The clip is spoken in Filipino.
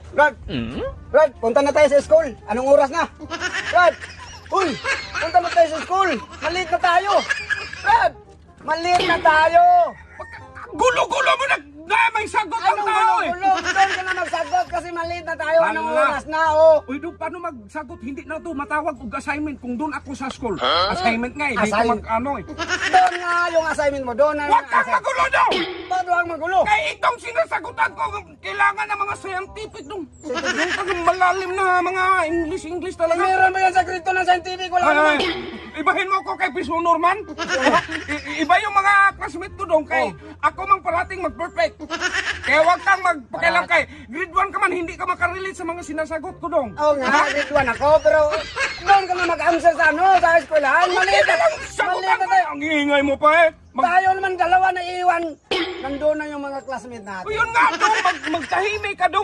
Brad! Brad, punta na tayo sa school. Anong oras na? Brad! Uy! Punta na tayo sa school. Maliit na tayo. Brad! Maliit na tayo. Gulo-gulo mo na may sagot ang Anong tao eh. gulo? Doon ka na magsagot kasi maliit na tayo. Anong Hala. oras na, oh? Uy, doon, paano magsagot? Hindi na to matawag og assignment kung doon ako sa school. Assignment nga eh, di ko Assignment? mag-ano eh. Doon nga yung assignment mo. Doon na yung Huwag kang assignment. magulo daw! Ba't huwag magulo? Kaya itong sinasagutan ko, kailangan ng mga scientific dong. Yung tagang malalim na mga English talaga. Meron ba yan sa krito ng scientific? Wala naman. Ay, ibahin mo ako kay Piso Norman. Iba yung mga classmate ko dong kay ako mang parating mag-perfect. Kaya huwag kang magpakialam kay grade 1 ka man, hindi ka makarelate sa mga sinasagot ko dong. Oo nga, grade 1 ako, pero doon ka na mag-answer sa ano, sa eskwelahan. Maliit na tayo. Maliit Sagutan na mo, tayo. ang ingay mo pa eh. Tayo naman dalawa na iwan. Nandun na yung mga classmate natin. Yun nga dong, magtahimik ka dong.